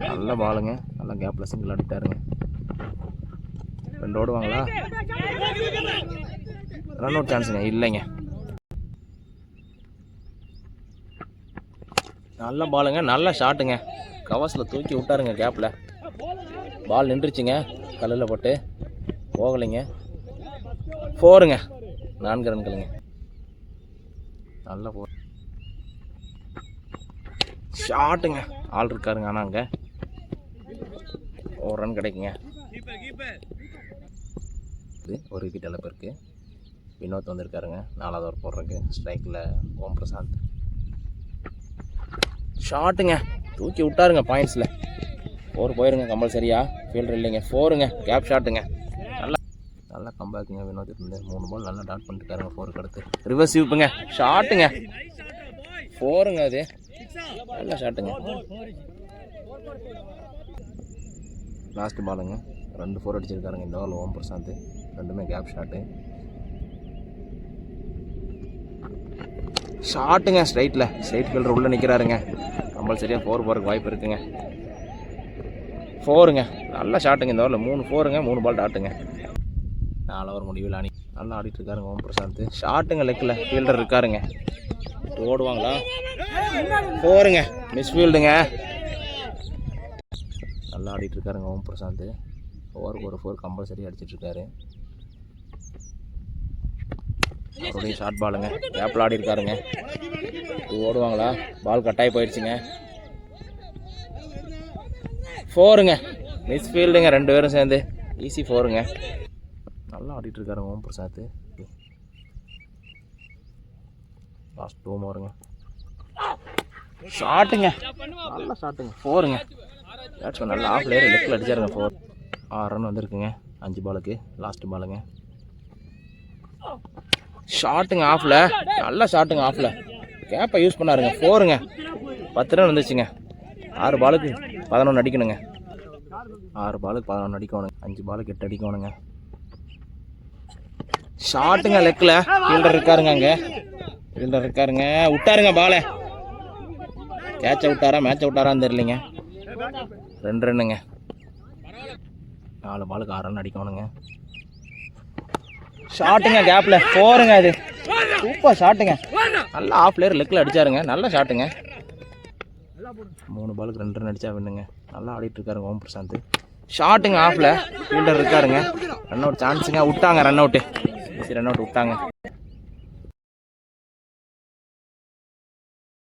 நல்ல பாலுங்க, நல்ல கேப்பில் சிங்கிள் அடிட்டாருங்க. 2 ஓடுவாங்களா? ரன் அவுட் சான்ஸுங்க இல்லைங்க. நல்ல பாலுங்க, நல்ல ஷாட்டுங்க. கவர்ஸில் தூக்கி விட்டாருங்க கேப்பில். பால் நின்றுச்சுங்க, கல்லில் போட்டு போகலைங்க. 4ங்க, 4 ரன்களுங்க. நல்ல 4 ஷாட்டுங்க. ஆள் இருக்காருங்க, ஆனால் அங்கே 1 ரன் கிடைக்குங்க. ஒரு விக்கெட் இழப்பிற்கு. வினோத் வந்திருக்காருங்க 4வது ஓவர் போடுறதுக்கு. ஸ்ட்ரைக்கில் ஓம் பிரசாந்த். ஷாட்டுங்க, தூக்கி விட்டாருங்க பாயிண்ட்ஸில். 4 போயிருங்க கம்பல்சரியா. ஃபீல்டர் இல்லைங்க. 4ங்க, கேப் ஷாட்டுங்க. நல்லா கம்பேக்குங்க வினோத் இருந்து. 3 பால் நல்லா டாட் பண்ணிட்டுருக்காருங்க 4க்கு அடுத்து. ரிவர்ஸ் ஸ்வீப்புங்க, ஷாட்டுங்க. 4ங்க, அது நல்ல ஷாட்டுங்க. லாஸ்ட் பாலுங்க, 2 4 அடிச்சிருக்காருங்க இந்த பால் ஓம் பிரசாந்த். 2மே கேப் ஷாட்டு. ஷாட்டுங்க, ஸ்ட்ரைட் ஃபீல்டர் உள்ளே நிற்கிறாருங்க. கம்பல்சரியாக 4 போகிறதுக்கு வாய்ப்பு இருக்குங்க. 4ங்க, நல்ல ஷாட்டுங்க இந்த ஓவரில். 3 4ங்க, 3 பால் டாட்டுங்க. 4 ஓவர் முடிவில் அணி நல்லா ஆடிட்டு இருக்காருங்க ஓம் பிரசாந்த். ஷாட்டுங்க, லெக்கில் ஃபீல்டர் இருக்காருங்க. ஓடுவாங்களா? 4ங்க, மிஸ் ஃபீல்டுங்க. நல்லா ஆடிட்டு இருக்காருங்க ஓம் பிரசாந்த். ஓவருக்கு ஒரு 4 கம்பல்சரி அடிச்சிட்ருக்காரு. மறுபடியும் ஷார்ட் பாலுங்க, கேப்பில் ஆடி இருக்காருங்க. ஓடுவாங்களா? பால் கட்டாயி போயிடுச்சுங்க. 4ங்க, மிஸ் ஃபீல்டுங்க. 2 பேரும் சேர்ந்து ஈஸி 4ங்க. நல்லா ஆடிட்டு இருக்காருங்க ஓம் பிரசாத். லாஸ்ட் 2 ஓவருங்க. ஷாட்டுங்க, நல்ல ஷாட்டுங்க. 4ங்க, பேட்ஸ்மேன் நல்லா ஆஃப் லேயர் லெக்கில் அடிச்சாருங்க. 4 6 ரன் வந்திருக்குங்க 5 பாலுக்கு. லாஸ்ட் பாலுங்க. ஷாட்டுங்க, ஆஃபில் நல்ல ஷாட்டுங்க. ஆஃபில் கேப்பை யூஸ் பண்ணாருங்க. 4ங்க, 10 ரன் வந்துச்சுங்க. 6 பாலுக்கு 11 அடிக்கணுங்க. 6 பாலுக்கு 11 அடிக்கணும். 5 பாலுக்கு 8 அடிக்கணுங்க. ஷாட்டுங்க, லெக்கில் ஃபீல்டர் இருக்காருங்க. அங்கே ஃபீல்டர் இருக்காருங்க. விட்டாருங்க பாலை. கேட்சை விட்டாரா மேட்சை விட்டாரான்னு தெரியலைங்க. 2 ரன்னுங்க. 4 பாலுக்கு 6 ரன் அடிக்கணுங்க. ஷாட்டுங்க, கேப்பில் 4ங்க. அது சூப்பர் ஷாட்டுங்க. நல்லா ஆஃப் லேயர் லெக்கில் அடிச்சாருங்க. நல்ல ஷாட்டுங்க. 3 பாலுக்கு 2 ரன் அடிச்சா வேணுங்க. நல்லா ஆடிட்டு இருக்காருங்க ஓம் பிரசாந்த். ஷாட்டுங்க, ஆஃபில் ஃபீல்டர் இருக்காருங்க. ரன் அவுட் சான்ஸுங்க. விட்டாங்க ரன் அவுட்டு. ரன் அவுட் விட்டாங்க.